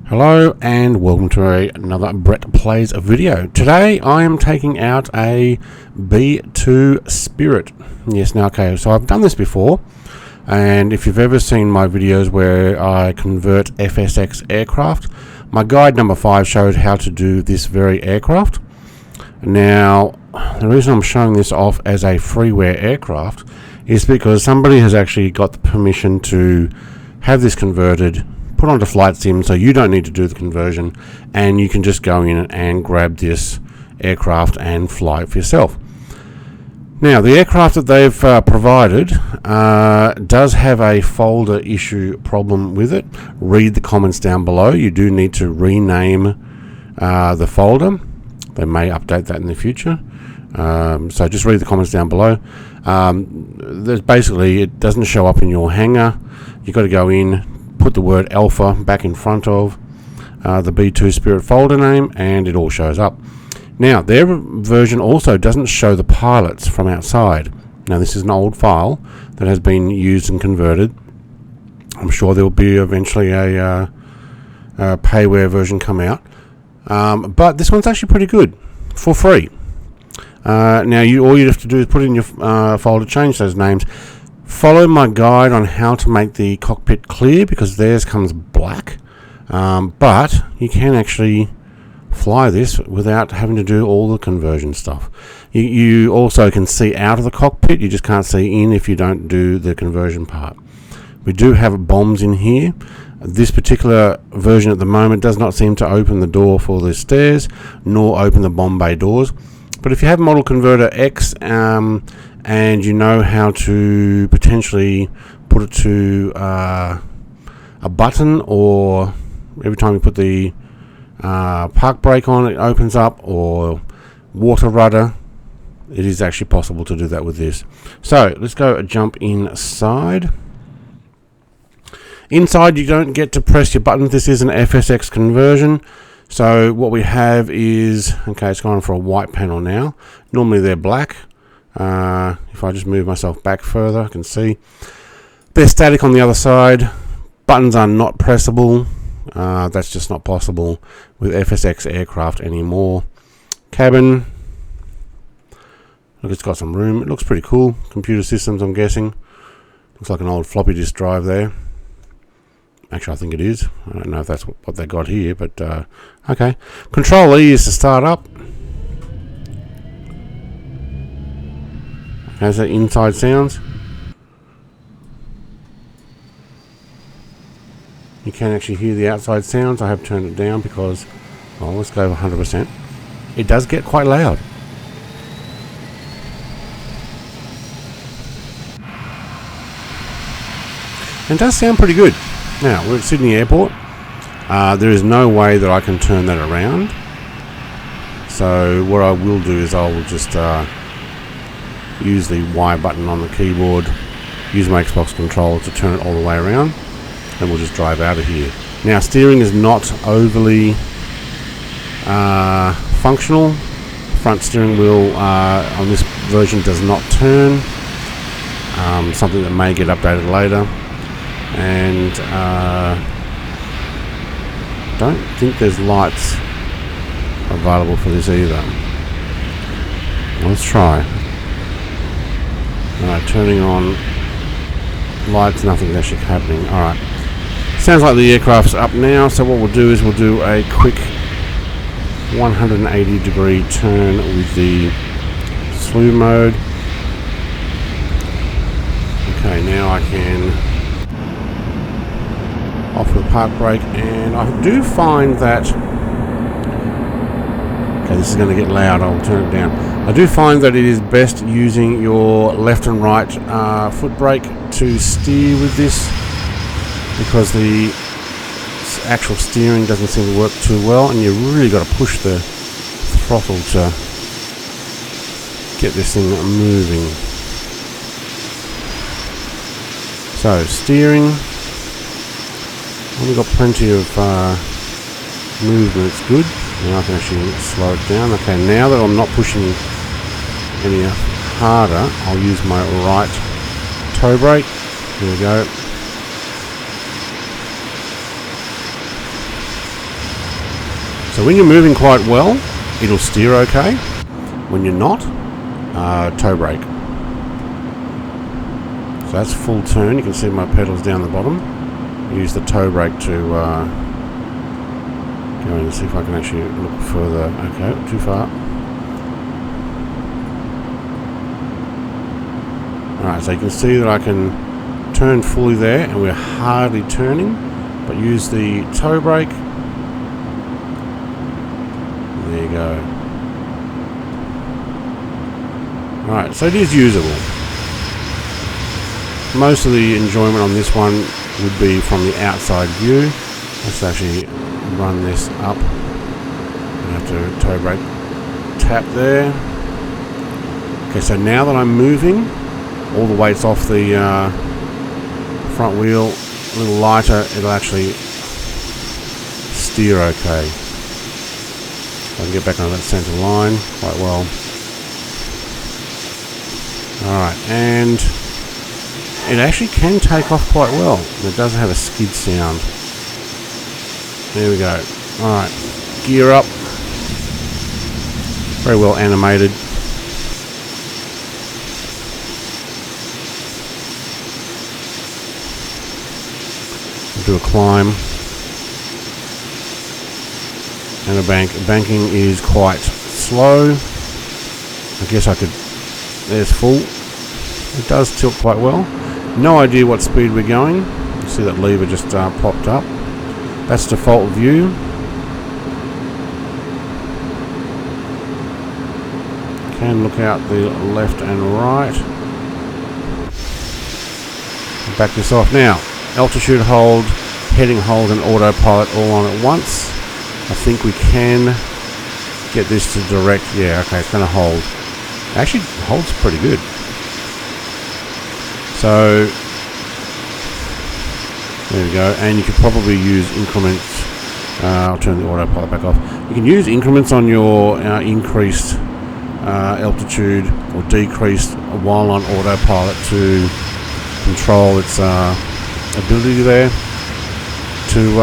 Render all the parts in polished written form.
Hello and welcome to another Brett Plays video. Today I am taking out a B-2 Spirit. Yes, now okay, so I've done this before, and if you've ever seen my videos where I convert FSX aircraft, my guide number 5 showed how to do this very aircraft. Now, the reason I'm showing this off as a freeware aircraft is because somebody has actually got the permission to have this converted, put onto flight sim, so you don't need to do the conversion and you can just go in and grab this aircraft and fly it for yourself. Now, the aircraft that they've provided does have a folder issue problem with it. Read the comments down below. You do need to rename the folder. They may update that in the future, so just read the comments down below. There's basically, it doesn't show up in your hangar. You've got to go in, put the word alpha back in front of the B-2 Spirit folder name, and it all shows up. Now, their version also doesn't show the pilots from outside. Now, this is an old file that has been used and converted. I'm sure there will be eventually a payware version come out, but this one's actually pretty good for free. Now, all you have to do is put in your folder, change those names. Follow my guide on how to make the cockpit clear, because theirs comes black, but you can actually fly this without having to do all the conversion stuff. You also can see out of the cockpit, you just can't see in if you don't do the conversion part. We do have bombs in here. This particular version at the moment does not seem to open the door for the stairs, nor open the bomb bay doors. But if you have Model Converter X, and you know how to potentially put it to a button, or every time you put the park brake on it opens up, or water rudder, it is actually possible to do that with this. So let's go jump inside. Inside, you don't get to press your buttons. This is an FSX conversion. So what we have is, okay, it's gone for a white panel now. Normally they're black. If I just move myself back further, I can see they're static on the other side. Buttons are not pressable. That's just not possible with FSX aircraft anymore. Cabin, look, it's got some room. It looks pretty cool. Computer systems, I'm guessing. Looks like an old floppy disk drive there. Actually, I think it is. I don't know if that's what they got here, but okay. Control E is to start up. How's that inside sounds? You can actually hear the outside sounds. I have turned it down because, well, let's go 100%. It does get quite loud. And it does sound pretty good. Now, we're at Sydney Airport. There is no way that I can turn that around. So what I will do is I will just use the Y button on the keyboard, use my Xbox controller to turn it all the way around, and we'll just drive out of here. Now, steering is not overly functional. Front steering wheel on this version does not turn. Something that may get updated later. And don't think there's lights available for this either. Let's try. Alright, turning on lights, nothing's actually happening. Alright, sounds like the aircraft's up now, so what we'll do is we'll do a quick 180-degree turn with the slew mode. Okay, now I can off the park brake, and I do find that, okay, this is going to get loud, I'll turn it down. I do find that it is best using your left and right foot brake to steer with this, because the actual steering doesn't seem to work too well, and you really got to push the throttle to get this thing moving. So, steering, we've got plenty of movement, it's good. Now I can actually slow it down. Okay, now that I'm not pushing any harder, I'll use my right toe brake. Here we go. So when you're moving quite well, it'll steer okay. When you're not, toe brake. So that's full turn. You can see my pedals down the bottom. Use the toe brake to go in and see if I can actually look further. Okay, too far. Alright, so you can see that I can turn fully there, and we're hardly turning, but use the toe brake. There you go. Alright, so it is usable. Most of the enjoyment on this one would be from the outside view. Let's actually run this up. I have to toe brake tap there. Okay, so now that I'm moving, all the weight's off the front wheel, a little lighter, it'll actually steer okay. I can get back on that center line quite well. Alright, and it actually can take off quite well. It doesn't have a skid sound. There we go. Alright, gear up. Very well animated. Do a climb and a bank. Banking is quite slow. I guess I could. There's full. It does tilt quite well. No idea what speed we're going. You see that lever just popped up. That's default view. Can look out the left and right. Back this off now. Altitude hold, heading hold, and autopilot all on at once. I think we can get this to direct. Yeah, okay, it's going to hold. Actually, holds pretty good. So there we go. And you could probably use increments. I'll turn the autopilot back off. You can use increments on your increased altitude or decreased while on autopilot to control its ability there to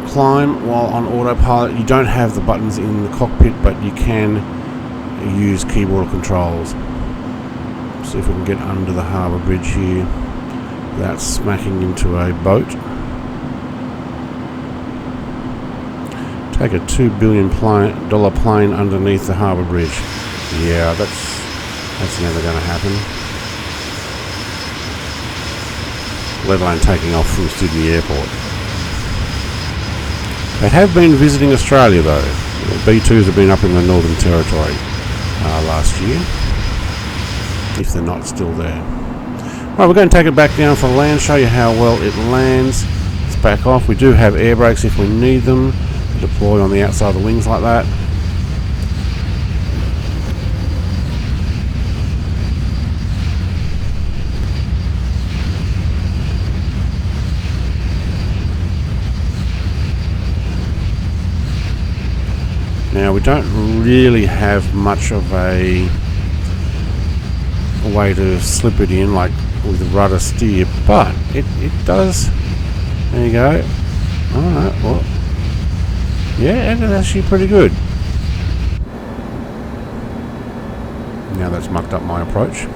climb while on autopilot. You don't have the buttons in the cockpit, but you can use keyboard controls. See if we can get under the harbour bridge here without smacking into a boat. Take a $2 billion plane underneath the harbour bridge. Yeah, that's never going to happen. Let alone taking off from Sydney Airport. They have been visiting Australia though. The B2s have been up in the Northern Territory last year, if they're not still there. Right, we're going to take it back down for land, show you how well it lands. It's back off. We do have air brakes if we need them, deployed on the outside of the wings like that. Now we don't really have much of a way to slip it in like with the rudder steer, but it does. There you go. Alright, well, yeah, it's actually pretty good. Now that's mucked up my approach.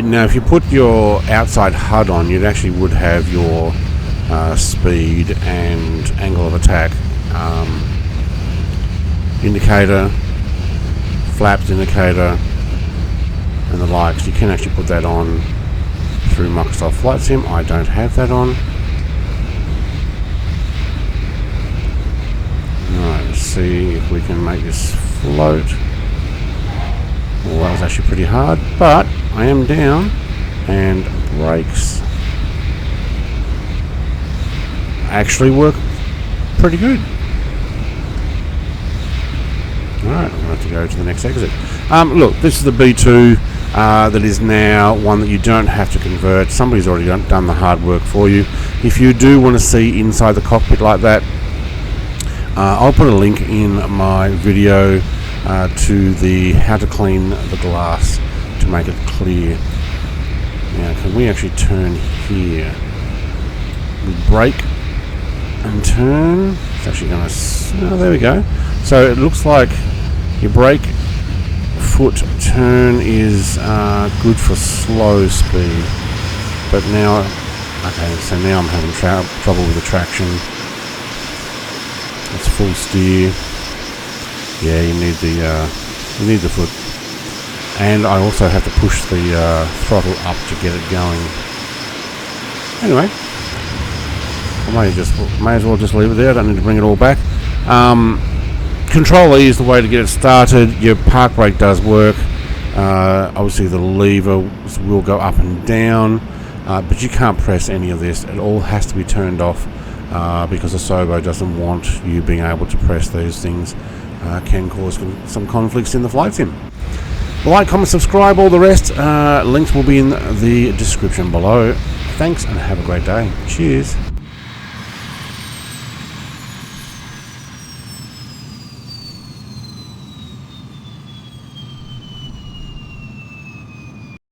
Now if you put your outside HUD on, you actually would have your speed and angle of attack indicator, flaps indicator, and the likes. You can actually put that on through Microsoft Flight Sim. I don't have that on. Alright, let's see if we can make this float. Well, that was actually pretty hard, but I am down, and brakes actually work pretty good. Alright, I'm going to have to go to the next exit. Look, this is the B2 that is now one that you don't have to convert. Somebody's already done the hard work for you. If you do want to see inside the cockpit like that, I'll put a link in my video to the how to clean the glass to make it clear. Now, can we actually turn here? We brake and turn. It's actually going to... Oh, there we go. So it looks like your brake foot turn is good for slow speed. But now... Okay, so now I'm having trouble with the traction. It's full steer. Yeah, you need the foot. And I also have to push the throttle up to get it going. Anyway, I may as well just leave it there. I don't need to bring it all back. Control E is the way to get it started. Your park brake does work. Obviously the levers will go up and down, but you can't press any of this. It all has to be turned off because the Sobo doesn't want you being able to press these things. Can cause some conflicts in the flight sim. Like, comment, subscribe, all the rest. Links will be in the description below. Thanks and have a great day. Cheers.